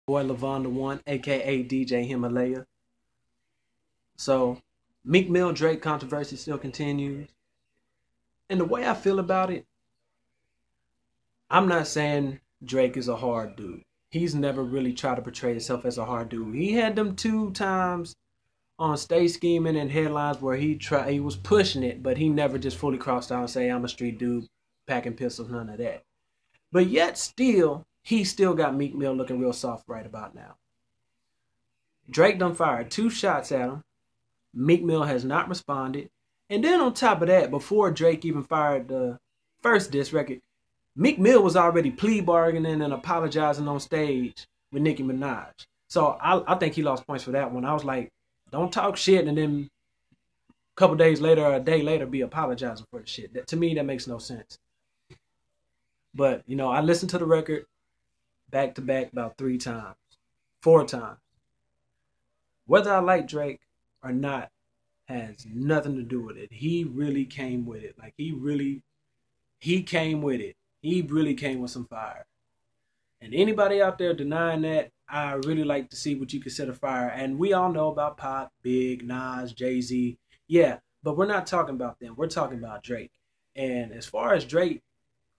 Boy Levon the One, aka DJ Himalaya. So, Meek Mill Drake controversy still continues. And the way I feel about it, I'm not saying Drake is a hard dude. He's never really tried to portray himself as a hard dude. He had them 2 times on Stay Scheming and headlines where he was pushing it, but he never just fully crossed out and say I'm a street dude, packing pistols, none of that. But yet still, he still got Meek Mill looking real soft right about now. Drake done fired 2 shots at him. Meek Mill has not responded. And then on top of that, before Drake even fired the first diss record, Meek Mill was already plea bargaining and apologizing on stage with Nicki Minaj. So I think he lost points for that one. I was like, don't talk shit and then a couple days later or a day later be apologizing for the shit. To me, that makes no sense. But, I listened to the record back to back about 3 times, 4 times. Whether I like Drake or not has nothing to do with it. He really came with it. Like, he came with it. He really came with some fire. And anybody out there denying that, I really like to see what you consider fire. And we all know about Pop, Big, Nas, Jay-Z. Yeah, but we're not talking about them. We're talking about Drake. And as far as Drake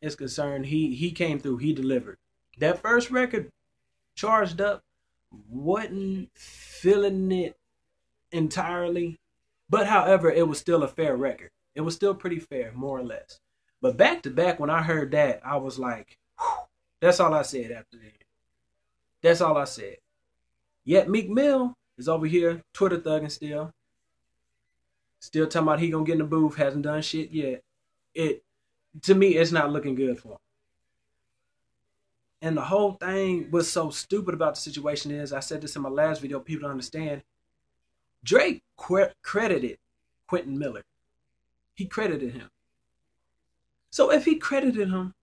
is concerned, he came through. He delivered. That first record, Charged Up, wasn't feeling it entirely. But however, it was still a fair record. It was still pretty fair, more or less. But back to back, when I heard that, I was like, whew, that's all I said after that. That's all I said. Yet Meek Mill is over here, Twitter thugging still. Still talking about he gonna get in the booth, hasn't done shit yet. To me, it's not looking good for him. And the whole thing was so stupid about the situation is, I said this in my last video, people don't understand. Drake credited Quentin Miller. He credited him. So if he credited him,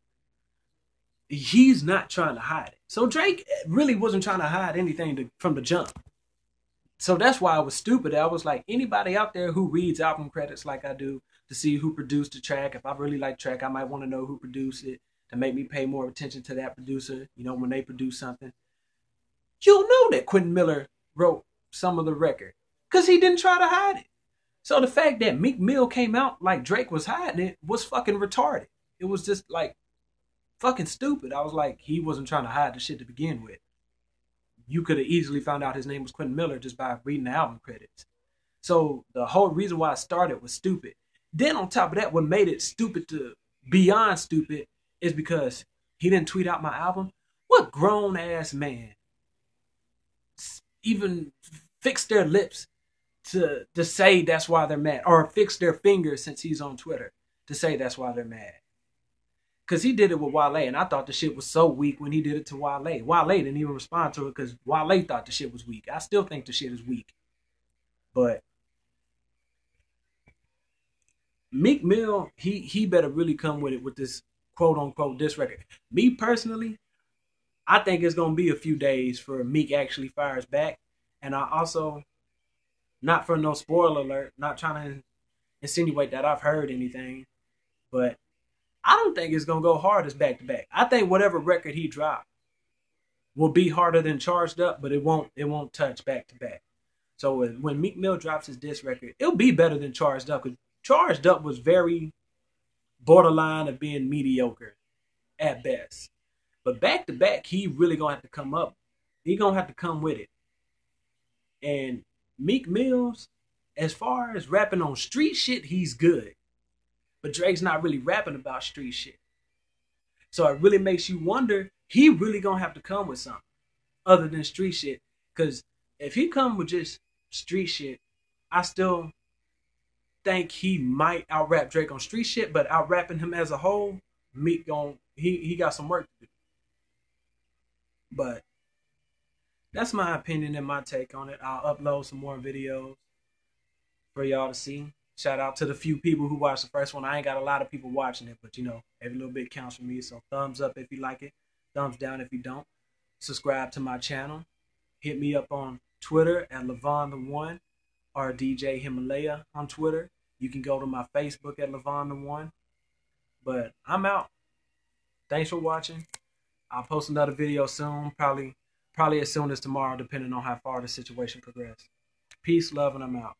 he's not trying to hide it. So Drake really wasn't trying to hide anything from the jump. So that's why I was stupid. I was like, anybody out there who reads album credits like I do to see who produced the track, if I really like the track, I might want to know who produced it to make me pay more attention to that producer, when they produce something. You'll know that Quentin Miller wrote some of the record because he didn't try to hide it. So the fact that Meek Mill came out like Drake was hiding it was fucking retarded. It was just like fucking stupid. I was like, he wasn't trying to hide the shit to begin with. You could have easily found out his name was Quentin Miller just by reading the album credits. So the whole reason why I started was stupid. Then on top of that, what made it stupid to beyond stupid is because he didn't tweet out my album. What grown ass man even fix their lips to say that's why they're mad, or fix their fingers since he's on Twitter to say that's why they're mad? Because he did it with Wale, and I thought the shit was so weak when he did it to Wale. Wale didn't even respond to it because Wale thought the shit was weak. I still think the shit is weak. But Meek Mill, he better really come with it with this quote-unquote diss record. Me personally, I think it's going to be a few days for Meek actually fires back. And I also, not for no spoiler alert, not trying to insinuate that I've heard anything, but I don't think it's going to go hard as back-to-back. I think whatever record he dropped will be harder than Charged Up, but it won't touch back-to-back. So when Meek Mill drops his diss record, it'll be better than Charged Up, because Charged Up was very borderline of being mediocre at best. But back-to-back, he really going to have to come up. He going to have to come with it. And Meek Mill's, as far as rapping on street shit, he's good. But Drake's not really rapping about street shit. So it really makes you wonder, he really gonna have to come with something other than street shit. Because if he come with just street shit, I still think he might out-rap Drake on street shit, but out-rapping him as a whole, Meek he got some work to do. But that's my opinion and my take on it. I'll upload some more videos for y'all to see. Shout out to the few people who watched the first one. I ain't got a lot of people watching it, but every little bit counts for me. So thumbs up if you like it. Thumbs down if you don't. Subscribe to my channel. Hit me up on Twitter at Levon the One or DJ Himalaya on Twitter. You can go to my Facebook at Levon the One. But I'm out. Thanks for watching. I'll post another video soon. Probably Probably as soon as tomorrow, depending on how far the situation progresses. Peace, love, and I'm out.